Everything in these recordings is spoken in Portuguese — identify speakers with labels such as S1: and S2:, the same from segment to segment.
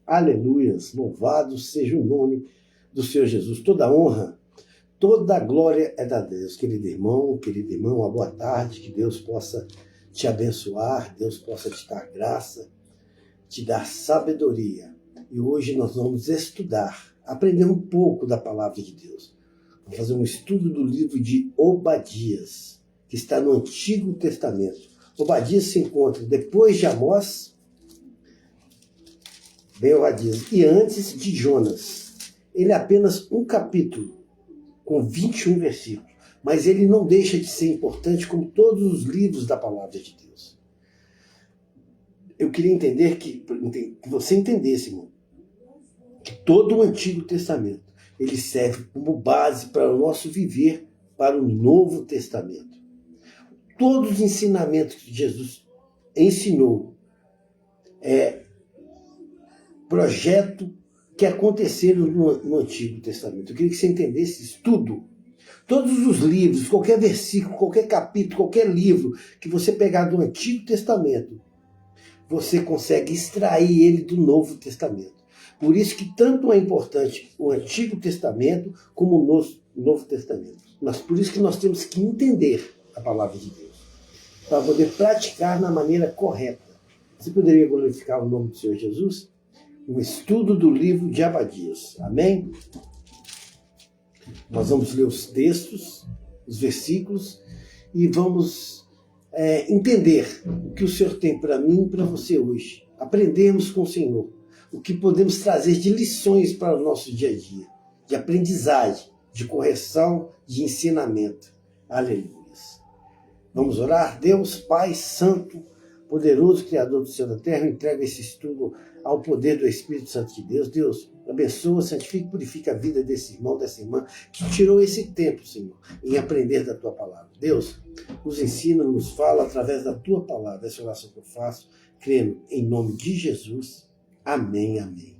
S1: Aleluias, louvado seja o nome do Senhor Jesus. Toda honra, toda glória é da Deus. Querido irmão, uma boa tarde, que Deus possa te abençoar, Deus possa te dar graça, te dar sabedoria. E hoje nós vamos estudar, aprender um pouco da palavra de Deus. Vamos fazer um estudo do livro de Obadias, que está no Antigo Testamento. Obadias se encontra depois de Amós, bem Obadias, e antes de Jonas. Ele é apenas um capítulo, com 21 versículos, mas ele não deixa de ser importante como todos os livros da palavra de Deus. Eu queria entender que você entendesse, irmão, que todo o Antigo Testamento ele serve como base para o nosso viver para o Novo Testamento. Todos os ensinamentos que Jesus ensinou projeto que aconteceram no Antigo Testamento. Eu queria que você entendesse isso tudo. Todos os livros, qualquer versículo, qualquer capítulo, qualquer livro que você pegar do Antigo Testamento, você consegue extrair ele do Novo Testamento. Por isso que tanto é importante o Antigo Testamento como o Novo Testamento. Mas por isso que nós temos que entender a palavra de Deus, para poder praticar na maneira correta. Você poderia glorificar o nome do Senhor Jesus? Um estudo do livro de Obadias. Amém? Nós vamos ler os textos, os versículos, e vamos entender o que o Senhor tem para mim e para você hoje. Aprendermos com o Senhor o que podemos trazer de lições para o nosso dia a dia, de aprendizagem, de correção, de ensinamento. Aleluia. Vamos orar? Deus, Pai Santo, poderoso Criador do céu e da terra, eu entrego esse estudo ao poder do Espírito Santo de Deus. Deus, abençoa, santifica e purifica a vida desse irmão, dessa irmã, que tirou esse tempo, Senhor, em aprender da Tua palavra. Deus, nos ensina, nos fala através da Tua palavra. Essa oração que eu faço, crendo em nome de Jesus. Amém, amém.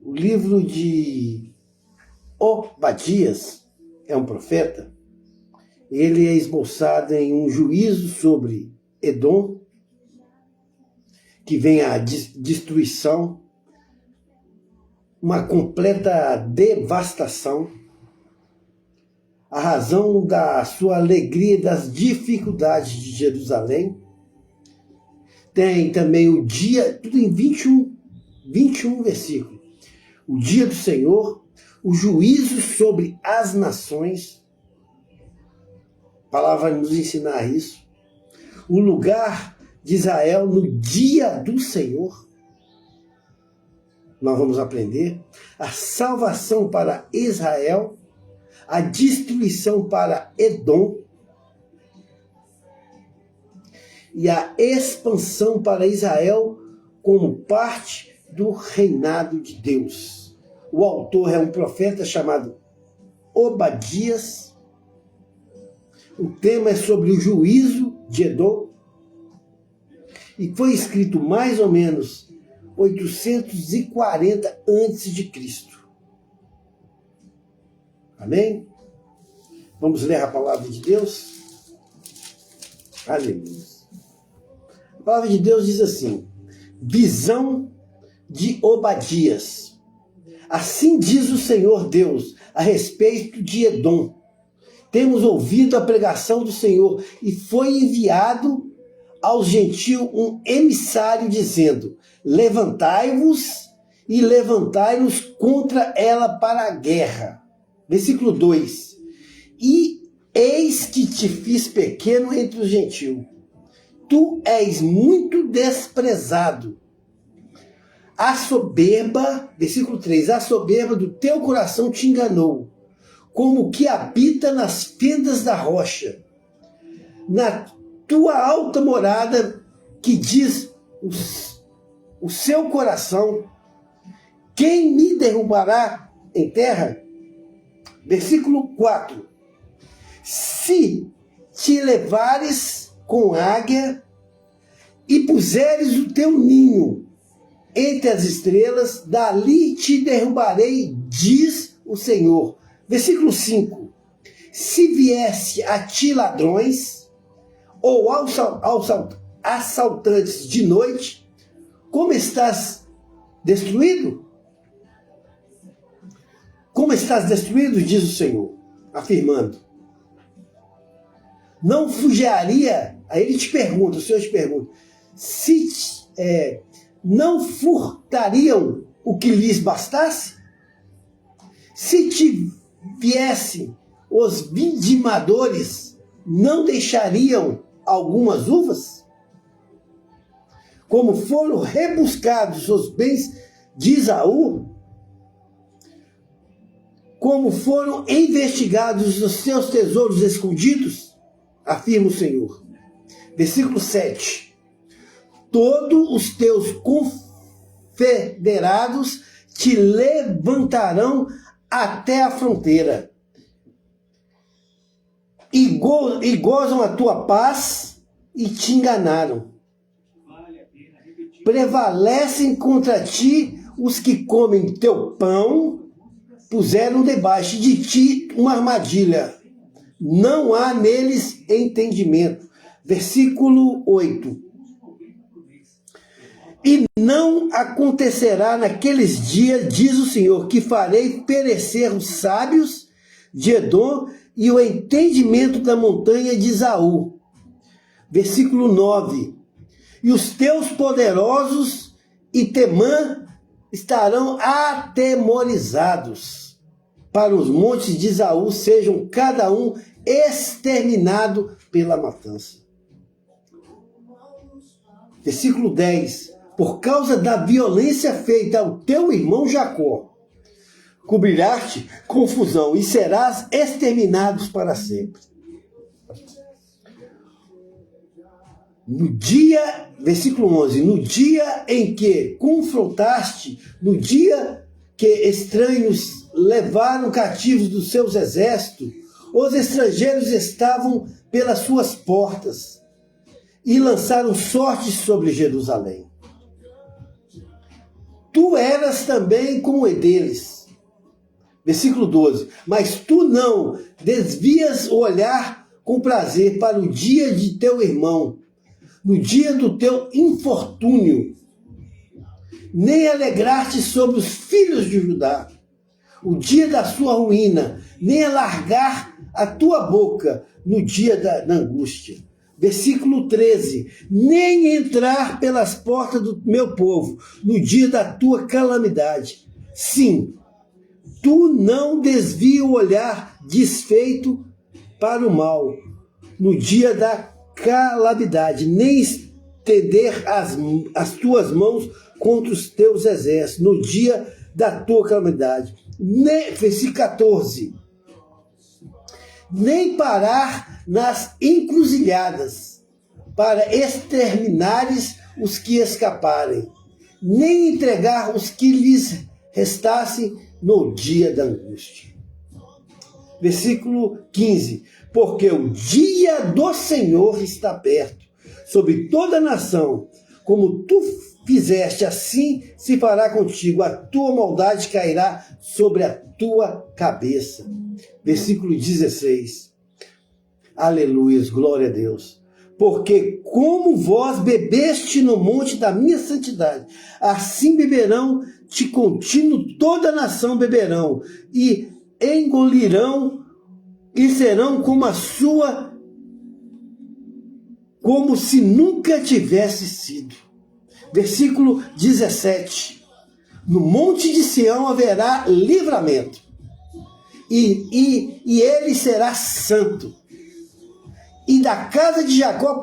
S1: O livro de Obadias é um profeta. Ele é esboçado em um juízo sobre Edom, que vem a destruição, uma completa devastação, a razão da sua alegria e das dificuldades de Jerusalém. Tem também o dia, tudo em 21 versículos. O dia do Senhor, o juízo sobre as nações. A palavra vai nos ensinar isso. O lugar de Israel no dia do Senhor. Nós vamos aprender. A salvação para Israel. A destruição para Edom. E a expansão para Israel como parte do reinado de Deus. O autor é um profeta chamado Obadias. O tema é sobre o juízo de Edom. E foi escrito mais ou menos 840 a.C. Amém? Vamos ler a palavra de Deus? Aleluia. A palavra de Deus diz assim: visão de Obadias. Assim diz o Senhor Deus a respeito de Edom. Temos ouvido a pregação do Senhor e foi enviado aos gentios um emissário dizendo: levantai-vos e levantai-nos contra ela para a guerra. Versículo 2. E eis que te fiz pequeno entre os gentios. Tu és muito desprezado. A soberba, versículo 3, a soberba do teu coração te enganou, como que habita nas fendas da rocha. Na tua alta morada, que diz o seu coração, quem me derrubará em terra? Versículo 4. Se te levares com águia e puseres o teu ninho entre as estrelas, dali te derrubarei, diz o Senhor. Versículo 5. Se viesse a ti ladrões ou assaltantes de noite, como estás destruído? Como estás destruído, diz o Senhor, afirmando. Não fugiria, aí ele te pergunta, o Senhor te pergunta, se não furtariam o que lhes bastasse? Se te viessem os vindimadores, não deixariam algumas uvas? Como foram rebuscados os bens de Esaú, como foram investigados os seus tesouros escondidos, afirma o Senhor. Versículo 7. Todos os teus confederados te levantarão até a fronteira e gozam a tua paz e te enganaram. Prevalecem contra ti os que comem teu pão, puseram debaixo de ti uma armadilha. Não há neles entendimento. Versículo 8. E não acontecerá naqueles dias, diz o Senhor, que farei perecer os sábios de Edom e o entendimento da montanha de Esaú. Versículo 9. E os teus poderosos e Temã estarão atemorizados. Para os montes de Esaú sejam cada um exterminado pela matança. Versículo 10. Por causa da violência feita ao teu irmão Jacó, cobrirá-te confusão e serás exterminados para sempre. No dia, versículo 11, no dia em que confrontaste, no dia que estranhos levaram cativos dos seus exércitos, os estrangeiros estavam pelas suas portas e lançaram sorte sobre Jerusalém. Tu eras também como deles. Versículo 12. Mas tu não desvias o olhar com prazer para o dia de teu irmão, no dia do teu infortúnio, nem alegrar-te sobre os filhos de Judá, o dia da sua ruína, nem alargar a tua boca no dia da angústia. Versículo 13, nem entrar pelas portas do meu povo no dia da tua calamidade. Sim, tu não desvia o olhar desfeito para o mal no dia da calamidade, nem estender as tuas mãos contra os teus exércitos no dia da tua calamidade. Versículo 14, nem parar nas encruzilhadas para exterminares os que escaparem, nem entregar os que lhes restassem no dia da angústia. Versículo 15, porque o dia do Senhor está perto, sobre toda a nação, como tu fizeste, assim se fará contigo, a tua maldade cairá sobre a tua cabeça. Versículo 16. Aleluia, glória a Deus. Porque como vós bebeste no monte da minha santidade, assim beberão de contínuo toda a nação beberão, e engolirão, e serão como a sua, como se nunca tivesse sido. Versículo 17. No monte de Sião haverá livramento, e ele será santo, e da casa de Jacó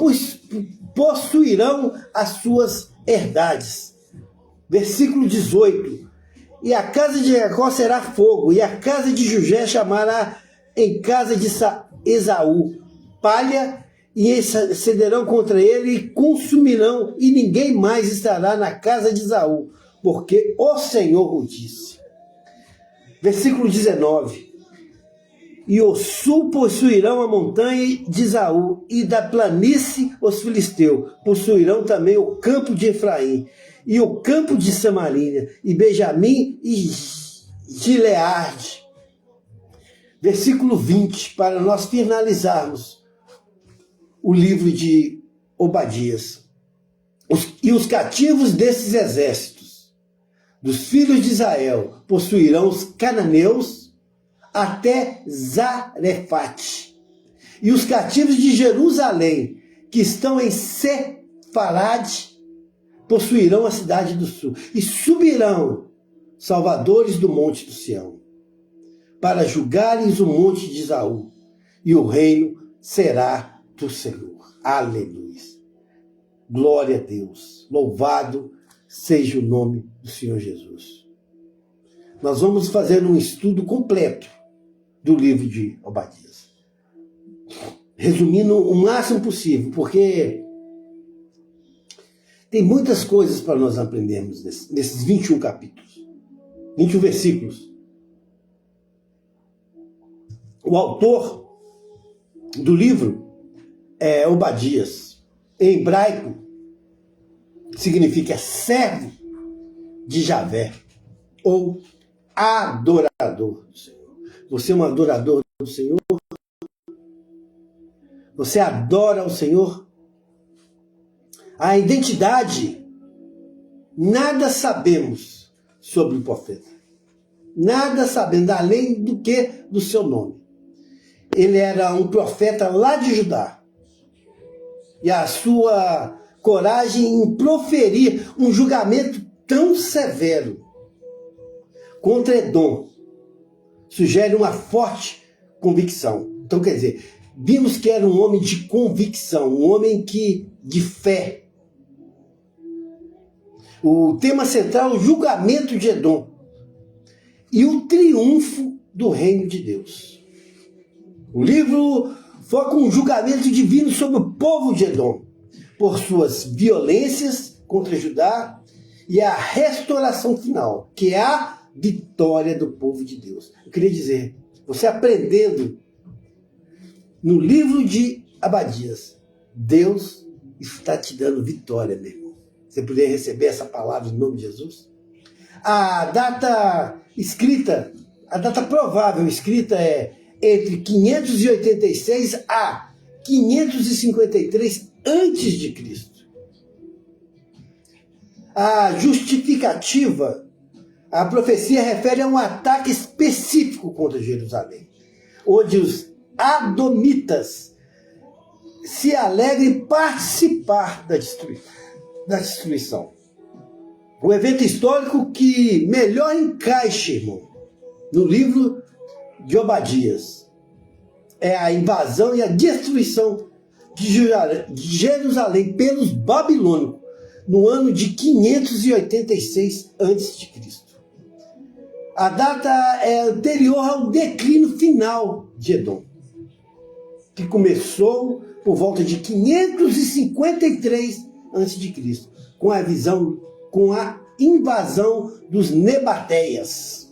S1: possuirão as suas herdades. Versículo 18. E a casa de Jacó será fogo, e a casa de José chamará em casa de Esaú palha, e excederão contra ele e consumirão, e ninguém mais estará na casa de Esaú, porque o Senhor o disse. Versículo 19. E o sul possuirão a montanha de Esaú, e da planície os filisteus possuirão também o campo de Efraim, e o campo de Samaria, e Benjamim e Gileade. Versículo 20, para nós finalizarmos o livro de Obadias. E os cativos desses exércitos dos filhos de Israel possuirão os cananeus até Zarefate. E os cativos de Jerusalém, que estão em Sefarade, possuirão a cidade do sul. E subirão salvadores do monte do Sião, para julgarem o monte de Esaú. E o reino será do Senhor. Aleluia. Glória a Deus. Louvado seja o nome do Senhor Jesus. Nós vamos fazer um estudo completo do livro de Obadias, resumindo o máximo possível, porque tem muitas coisas para nós aprendermos nesses 21 capítulos, 21 versículos. O autor do livro é Obadias. Em hebraico, significa servo de Javé, ou adorador do Senhor. Você é um adorador do Senhor? Você adora o Senhor? A identidade, nada sabemos sobre o profeta. Nada sabemos, além do que do seu nome. Ele era um profeta lá de Judá. E a sua coragem em proferir um julgamento tão severo contra Edom sugere uma forte convicção. Então, quer dizer, vimos que era um homem de convicção, um homem de fé. O tema central é o julgamento de Edom e o triunfo do reino de Deus. O livro foca um julgamento divino sobre o povo de Edom, por suas violências contra Judá e a restauração final, que é a vitória do povo de Deus. Eu queria dizer, você aprendendo no livro de Obadias, Deus está te dando vitória, meu irmão. Você poderia receber essa palavra em nome de Jesus? A data escrita, a data provável escrita é entre 586 a 553 antes de Cristo. A justificativa, a profecia refere a um ataque específico contra Jerusalém, onde os adomitas se alegram em participar da destruição. O evento histórico que melhor encaixa, irmão, no livro de Obadias é a invasão e a destruição de Jerusalém pelos babilônicos no ano de 586 a.C. A data é anterior ao declínio final de Edom, que começou por volta de 553 a.C., com a invasão dos Nabatéias.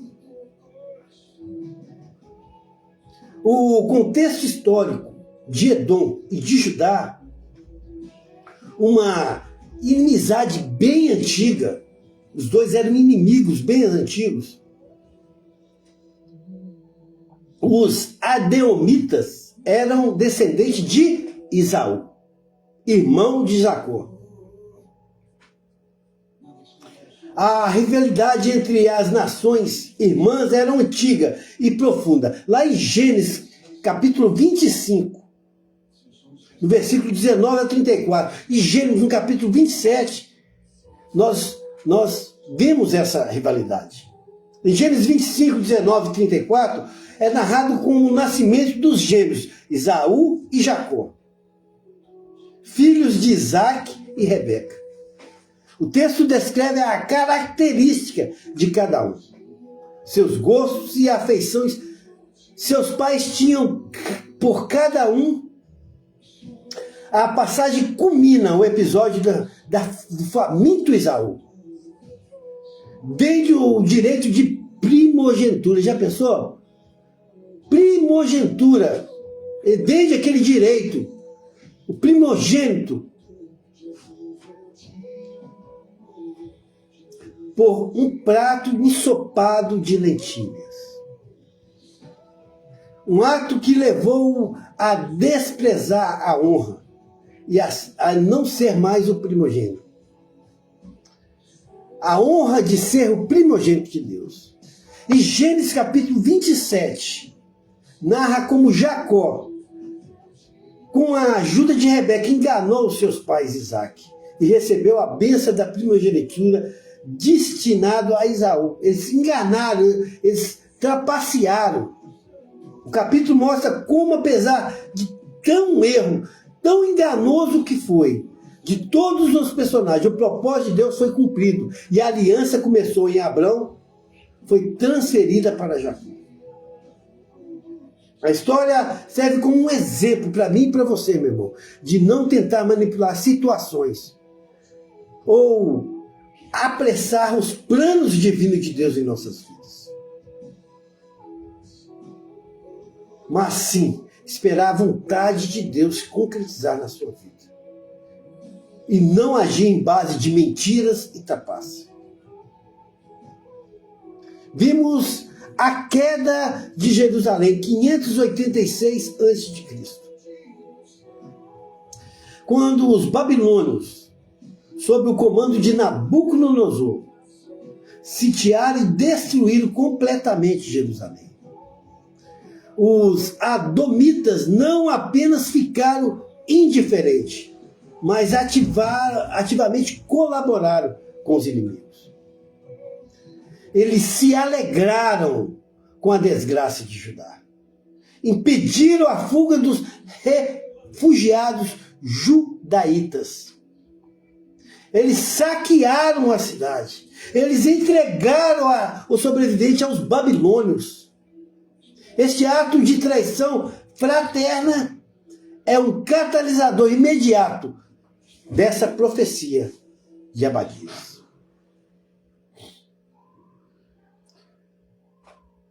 S1: O contexto histórico de Edom e de Judá, uma inimizade bem antiga, os dois eram inimigos bem antigos. Os adeomitas eram descendentes de Esaú, irmão de Jacó. A rivalidade entre as nações irmãs era antiga e profunda. Lá em Gênesis, capítulo 25, no versículo 19 a 34, e Gênesis, no capítulo 27, nós vemos essa rivalidade. Em Gênesis 25, 19 e 34, é narrado com o nascimento dos gêmeos, Esaú e Jacó, filhos de Isaac e Rebeca. O texto descreve a característica de cada um, seus gostos e afeições. Seus pais tinham por cada um. A passagem culmina o episódio do faminto Esaú. Desde o direito de primogenitura, já pensou? Primogenitura, desde aquele direito, o primogênito, por um prato ensopado de lentilhas. Um ato que levou a desprezar a honra e a não ser mais o primogênito. a honra de ser o primogênito de Deus. E Gênesis capítulo 27 narra como Jacó, com a ajuda de Rebeca, enganou os seus pais Isaac e recebeu a bênção da primogenitura destinado a Esaú. Eles enganaram, eles trapacearam. O capítulo mostra como, apesar de tão erro, tão enganoso que foi, de todos os personagens, o propósito de Deus foi cumprido. E a aliança começou em Abrão, foi transferida para Jacó. A história serve como um exemplo para mim e para você, meu irmão, de não tentar manipular situações ou apressar os planos divinos de Deus em nossas vidas. Mas sim, esperar a vontade de Deus se concretizar na sua vida. E não agir em base de mentiras e trapaça. Vimos a queda de Jerusalém, 586 a.C. Quando os babilônios, sob o comando de Nabucodonosor, sitiaram e destruíram completamente Jerusalém. Os adomitas não apenas ficaram indiferentes, mas ativamente colaboraram com os inimigos. Eles se alegraram com a desgraça de Judá. Impediram a fuga dos refugiados judaítas. Eles saquearam a cidade. Eles entregaram os sobreviventes aos babilônios. Este ato de traição fraterna é um catalisador imediato dessa profecia de Abadias.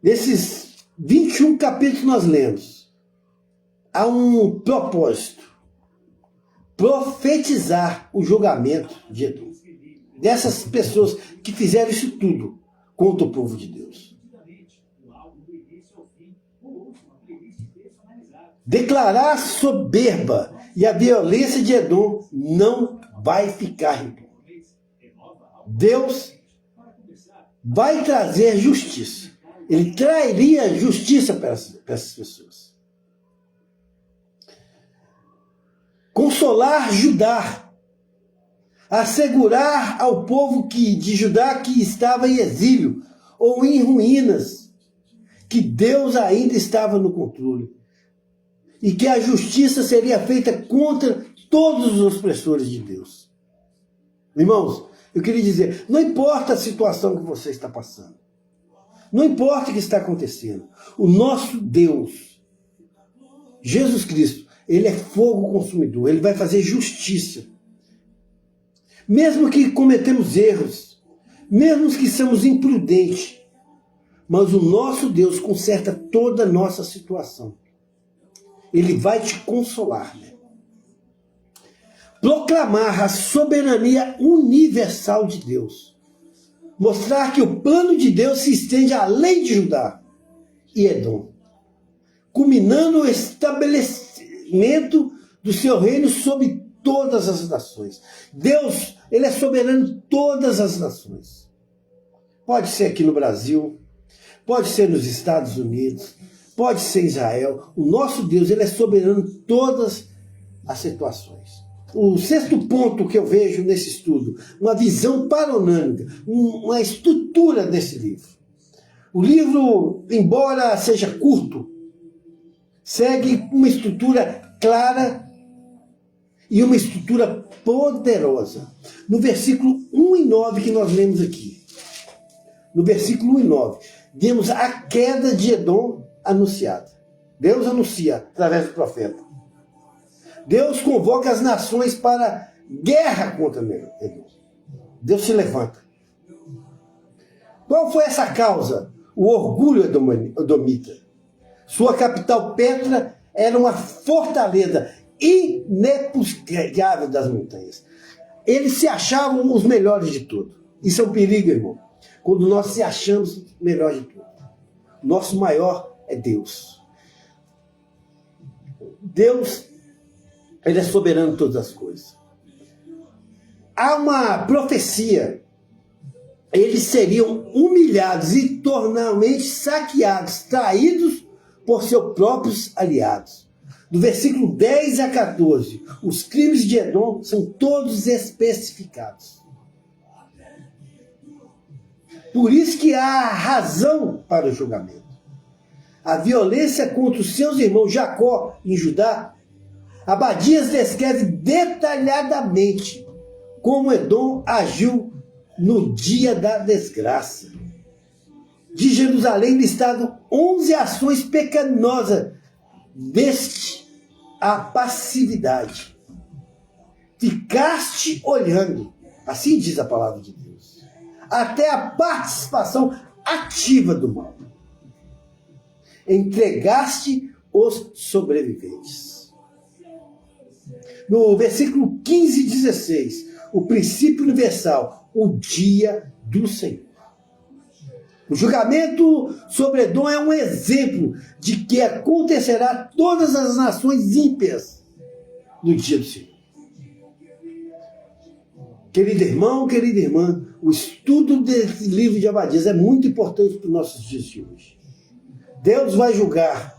S1: Nesses 21 capítulos que nós lemos, há um propósito: profetizar o julgamento de Edom. Dessas pessoas que fizeram isso tudo contra o povo de Deus. Declarar a soberba e a violência de Edom não vai ficar impune. Deus vai trazer justiça. Ele traria justiça para essas pessoas. Consolar Judá. Assegurar ao povo de Judá que estava em exílio ou em ruínas que Deus ainda estava no controle. E que a justiça seria feita contra todos os opressores de Deus. Irmãos, eu queria dizer, não importa a situação que você está passando. Não importa o que está acontecendo. O nosso Deus, Jesus Cristo, Ele é fogo consumidor. Ele vai fazer justiça. Mesmo que cometemos erros, mesmo que somos imprudentes, mas o nosso Deus conserta toda a nossa situação. Ele vai te consolar. Né? Proclamar a soberania universal de Deus. Mostrar que o plano de Deus se estende além de Judá e Edom, culminando o estabelecimento do seu reino sobre todas as nações. Deus, Ele é soberano em todas as nações. Pode ser aqui no Brasil, pode ser nos Estados Unidos, pode ser em Israel. O nosso Deus, Ele é soberano em todas as situações. O sexto ponto que eu vejo nesse estudo, uma visão panorâmica, uma estrutura desse livro. O livro, embora seja curto, segue uma estrutura clara e uma estrutura poderosa. No versículo 1 e 9 que nós lemos aqui, no versículo 1 e 9, vemos a queda de Edom anunciada. Deus anuncia através do profeta. Deus convoca as nações para guerra contra Edom. Deus se levanta. Qual foi essa causa? O orgulho edomita. Sua capital Petra era uma fortaleza inexpugável das montanhas. Eles se achavam os melhores de tudo. Isso é um perigo, irmão. Quando nós se achamos os melhores de tudo. Nosso maior é Deus. Deus, Ele é soberano de todas as coisas. Há uma profecia eles seriam humilhados e tornarmente saqueados, traídos por seus próprios aliados. Do versículo 10 a 14, os crimes de Edom são todos especificados. Por isso que há razão para o julgamento. A violência contra os seus irmãos Jacó em Judá, Abadias descreve detalhadamente como Edom agiu no dia da desgraça. De Jerusalém listado 11 ações pecaminosas deste a passividade. Ficaste olhando, assim diz a palavra de Deus, até a participação ativa do mal. Entregaste os sobreviventes. No versículo 15 e 16, o princípio universal, o dia do Senhor. O julgamento sobre Edom é um exemplo de que acontecerá todas as nações ímpias no dia do Senhor. Querido irmão, querida irmã, o estudo desse livro de Abadias é muito importante para os nossos dias de hoje. Deus vai julgar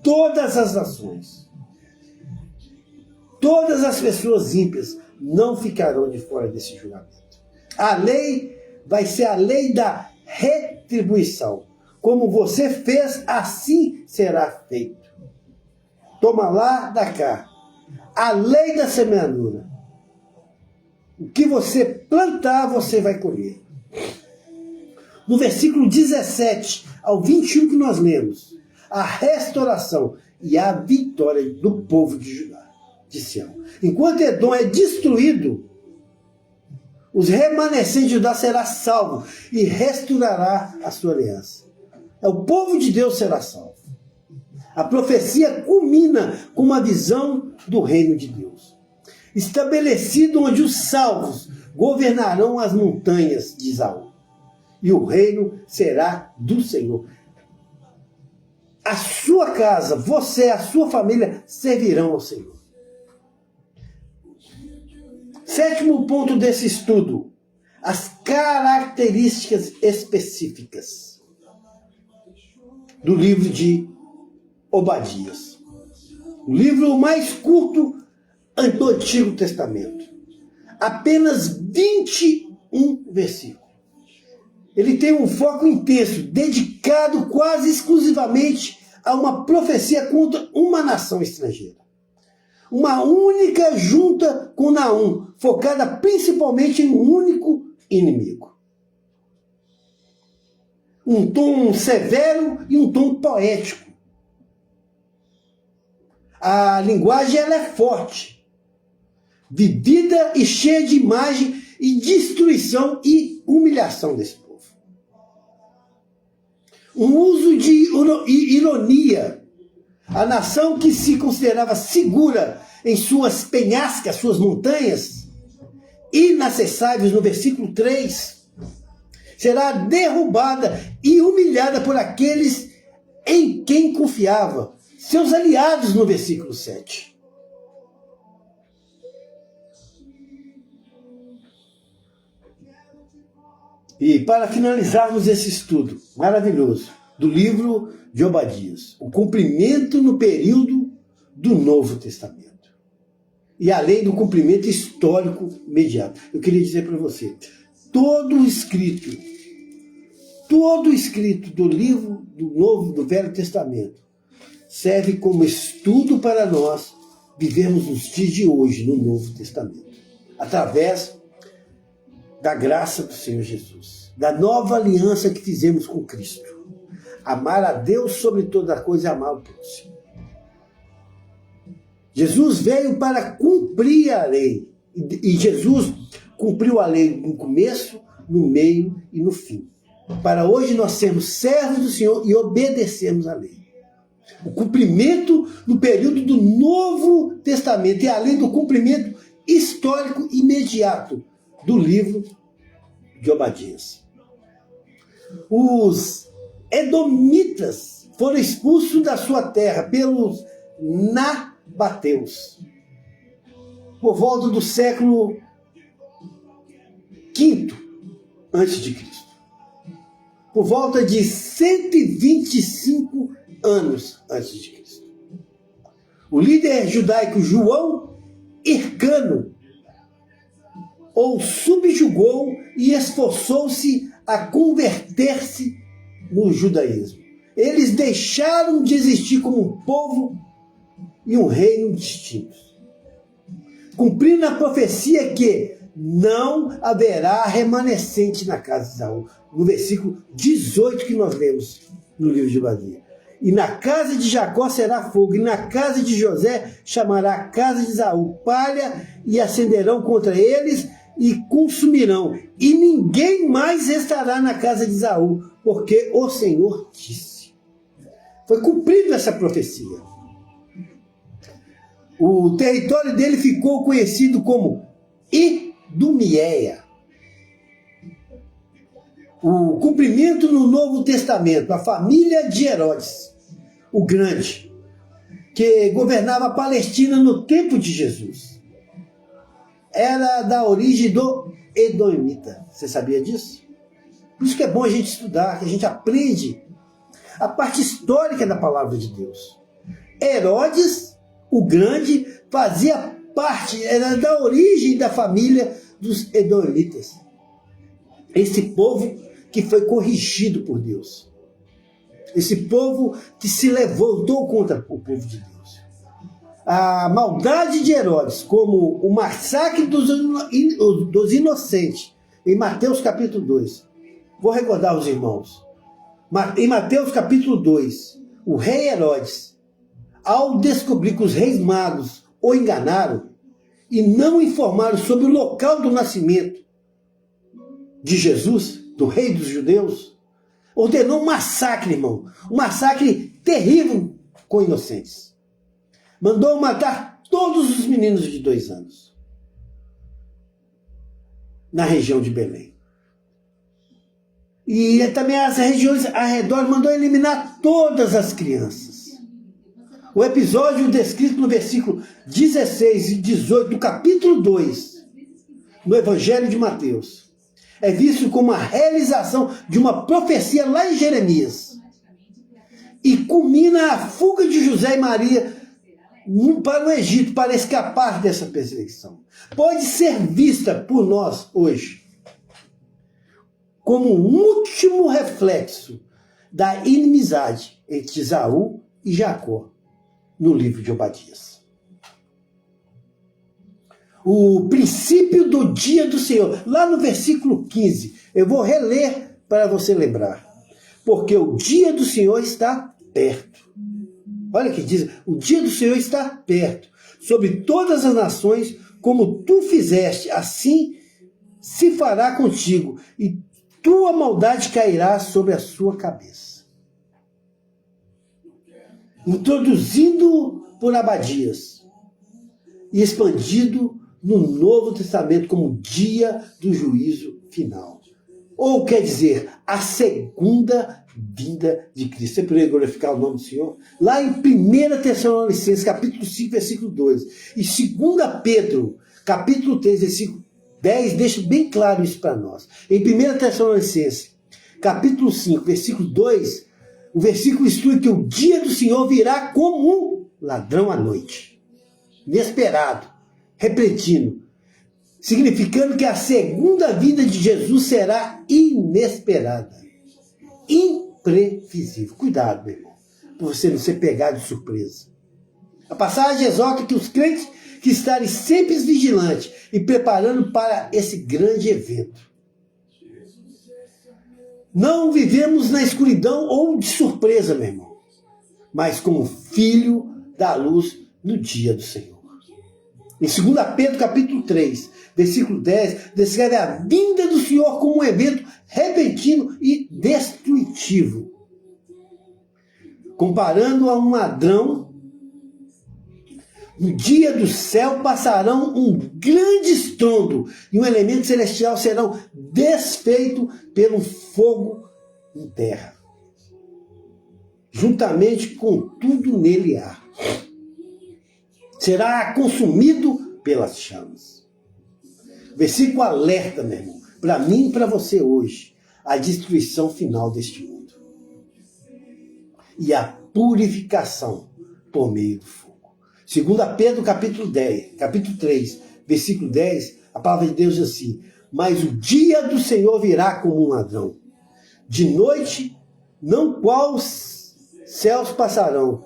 S1: todas as nações. Todas as pessoas ímpias não ficarão de fora desse julgamento. A lei vai ser a lei da retribuição. Como você fez, assim será feito. Toma lá da cá. A lei da semeadura. O que você plantar, você vai colher. No versículo 17 ao 21 que nós lemos, a restauração e a vitória do povo de Judá, de Sião. Enquanto Edom é destruído, os remanescentes de Judá será salvo e restaurará a sua aliança. O povo de Deus será salvo. A profecia culmina com uma visão do reino de Deus, estabelecido onde os salvos governarão as montanhas de Isaú, e o reino será do Senhor. A sua casa, você, a sua família servirão ao Senhor. Sétimo ponto desse estudo, as características específicas do livro de Obadias. O livro mais curto do Antigo Testamento. Apenas 21 versículos. Ele tem um foco intenso, dedicado quase exclusivamente a uma profecia contra uma nação estrangeira. Uma única junta com Naum, focada principalmente em um único inimigo. Um tom severo e um tom poético. A linguagem ela é forte, vivida e cheia de imagem e destruição e humilhação desse povo. Um uso de ironia. A nação que se considerava segura em suas penhascas, suas montanhas, inacessíveis no versículo 3, será derrubada e humilhada por aqueles em quem confiava, seus aliados no versículo 7. E para finalizarmos esse estudo maravilhoso do livro de Obadias, o cumprimento no período do Novo Testamento. E além do cumprimento histórico imediato. Eu queria dizer para você, todo o escrito do livro do Velho Testamento serve como estudo para nós vivermos os dias de hoje no Novo Testamento. Através da graça do Senhor Jesus, da nova aliança que fizemos com Cristo. Amar a Deus sobre toda coisa e amar o próximo. Jesus veio para cumprir a lei. E Jesus cumpriu a lei no começo, no meio e no fim. Para hoje nós sermos servos do Senhor e obedecermos a lei. O cumprimento no período do Novo Testamento e além do cumprimento histórico imediato do livro de Obadias. Os edomitas foram expulsos da sua terra pelos nabateus por volta do século V antes de Cristo. Por volta de 125 anos antes de Cristo. O líder judaico João Hircano o subjugou e esforçou-se a converter-se no judaísmo. Eles deixaram de existir como um povo e um reino distintos, cumprindo a profecia que não haverá remanescente na casa de Isaú, no versículo 18 que nós lemos no livro de Obadias. E na casa de Jacó será fogo, e na casa de José chamará a casa de Isaú palha, e acenderão contra eles e consumirão, e ninguém mais estará na casa de Isaú, porque o Senhor disse. Foi cumprida essa profecia. O território dele ficou conhecido como Idumieia. O cumprimento no Novo Testamento, a família de Herodes, o Grande, que governava a Palestina no tempo de Jesus, era da origem do Edomita. Você sabia disso? Por isso que é bom a gente estudar, que a gente aprende a parte histórica da palavra de Deus. Herodes, o Grande, fazia parte, era da origem da família dos Edomitas. Esse povo que foi corrigido por Deus. Esse povo que se levantou contra o povo de Deus. A maldade de Herodes, como o massacre dos inocentes, em Mateus capítulo 2. Vou recordar os irmãos. Em Mateus capítulo 2, o rei Herodes, ao descobrir que os reis magos o enganaram e não informaram sobre o local do nascimento de Jesus, do rei dos judeus, ordenou um massacre, irmão. Um massacre terrível com inocentes. Mandou matar todos os meninos de 2 anos na região de Belém. E também as regiões ao redor mandou eliminar todas as crianças. O episódio descrito no versículo 16 e 18 do capítulo 2, no Evangelho de Mateus, é visto como a realização de uma profecia lá em Jeremias. E culmina a fuga de José e Maria para o Egito, para escapar dessa perseguição. Pode ser vista por nós hoje como um último reflexo da inimizade entre Esaú e Jacó no livro de Obadias. O princípio do dia do Senhor, lá no versículo 15, eu vou reler para você lembrar. Porque o dia do Senhor está perto. Olha o que diz, o dia do Senhor está perto, sobre todas as nações, como tu fizeste, assim se fará contigo, e tua maldade cairá sobre a sua cabeça. Introduzindo por Obadias e expandido no Novo Testamento como dia do juízo final. Ou quer dizer, a segunda vinda de Cristo. Você poderia glorificar o nome do Senhor? Lá em 1 Tessalonicenses, capítulo 5, versículo 2. E 2 Pedro, capítulo 3, versículo 10, deixa bem claro isso para nós. Em 1 Tessalonicenses, capítulo 5, versículo 2, o versículo instrui que o dia do Senhor virá como um ladrão à noite. Inesperado, repentino, significando que a segunda vinda de Jesus será inesperada, imprevisível. Cuidado, meu irmão, para você não ser pegado de surpresa. A passagem exorta que os crentes que estarem sempre vigilantes e preparando para esse grande evento. Não vivemos na escuridão ou de surpresa, meu irmão, mas como filho da luz no dia do Senhor. Em 2 Pedro capítulo 3, versículo 10, descreve a vinda do Senhor como um evento repentino e destrutivo. Comparando a um ladrão, no dia do céu passarão um grande estrondo e um elemento celestial serão desfeitos pelo fogo em terra, juntamente com tudo nele há. Será consumido pelas chamas. Versículo alerta, meu irmão. para mim e para você hoje, a destruição final deste mundo. E a purificação por meio do fogo. 2 Pedro capítulo 3, versículo 10, a palavra de Deus diz assim: mas o dia do Senhor virá como um ladrão. De noite, não qual os céus passarão,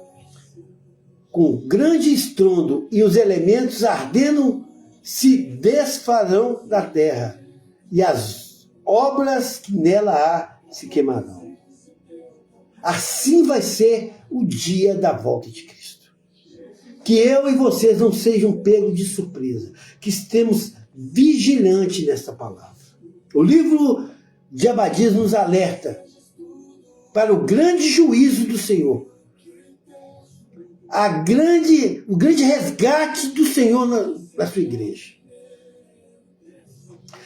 S1: com grande estrondo, e os elementos ardendo se desfarão da terra, e as obras que nela há se queimarão. Assim vai ser o dia da volta de Cristo. Que eu e vocês não sejam pegos de surpresa, que estemos vigilantes nesta palavra. O livro de Abadias nos alerta para o grande juízo do Senhor, o grande resgate do Senhor na sua igreja.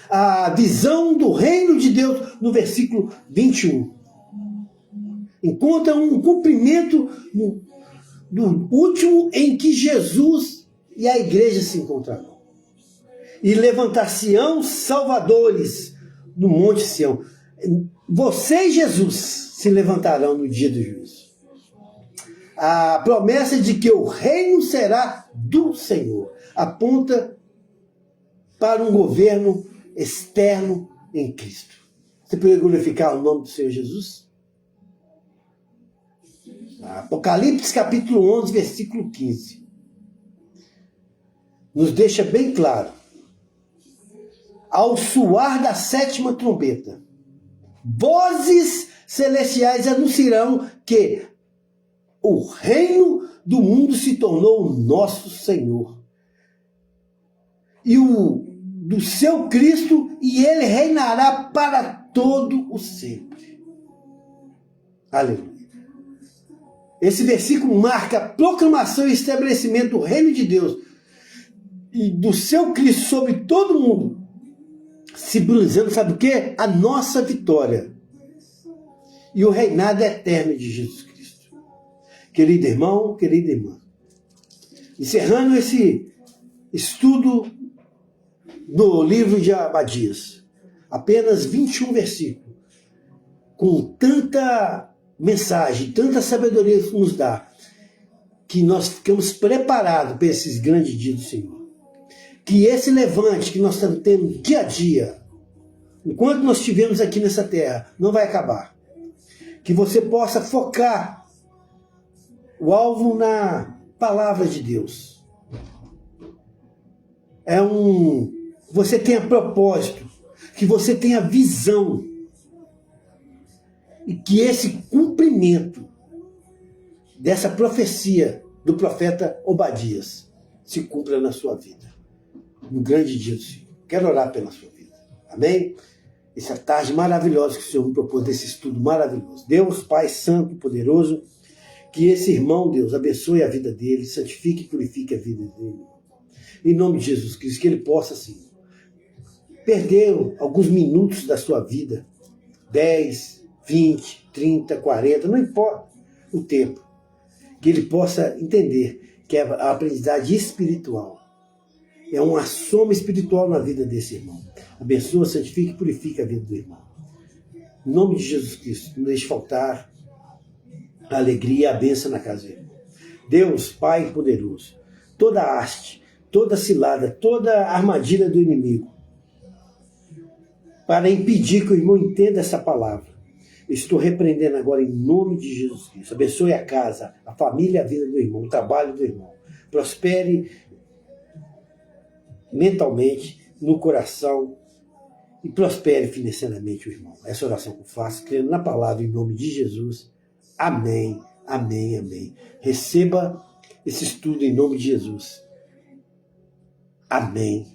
S1: A visão do reino de Deus no versículo 21. Encontra um cumprimento do último em que Jesus e a igreja se encontrarão. E levantar-se-ão salvadores no monte Sião. Você e Jesus se levantarão no dia do juízo. A promessa de que o reino será do Senhor aponta para um governo externo em Cristo. Você pode glorificar o nome do Senhor Jesus? Apocalipse capítulo 11, versículo 15. Nos deixa bem claro. Ao soar da sétima trombeta, vozes celestiais anunciarão que o reino do mundo se tornou o nosso Senhor. E do seu Cristo, e ele reinará para todo o sempre. Aleluia. Esse versículo marca a proclamação e estabelecimento do reino de Deus e do seu Cristo sobre todo mundo, simbolizando, sabe o quê? A nossa vitória e o reinado eterno de Jesus Cristo. Querido irmão, querida irmã, encerrando esse estudo do livro de Abadias, apenas 21 versículos, com tanta mensagem, tanta sabedoria que nos dá, que nós ficamos preparados para esses grandes dias do Senhor. Que esse levante que nós estamos tendo dia a dia, enquanto nós estivermos aqui nessa terra, não vai acabar. Que você possa focar o alvo na palavra de Deus. Você tenha propósito, que você tenha visão, e que esse cumprimento dessa profecia do profeta Obadias se cumpra na sua vida, no grande dia do Senhor. Quero orar pela sua vida. Amém? Essa tarde maravilhosa que o Senhor me propôs, desse estudo maravilhoso. Deus, Pai Santo, Poderoso, que esse irmão, Deus, abençoe a vida dele, santifique e purifique a vida dele. Em nome de Jesus Cristo, que ele possa, Senhor, perder alguns minutos da sua vida, 10, 20, 30, 40, não importa o tempo, que ele possa entender que a aprendizagem espiritual é uma soma espiritual na vida desse irmão. Abençoa, santifica e purifica a vida do irmão. Em nome de Jesus Cristo, não deixe faltar a alegria e a bênção na casa do irmão. Deus, Pai poderoso, toda haste, toda cilada, toda armadilha do inimigo, para impedir que o irmão entenda essa palavra, estou repreendendo agora em nome de Jesus Cristo. Abençoe a casa, a família, a vida do irmão, o trabalho do irmão. Prospere mentalmente, no coração, e prospere financeiramente o irmão. Essa oração que eu faço, crendo na palavra em nome de Jesus. Amém, amém, amém. Receba esse estudo em nome de Jesus. Amém.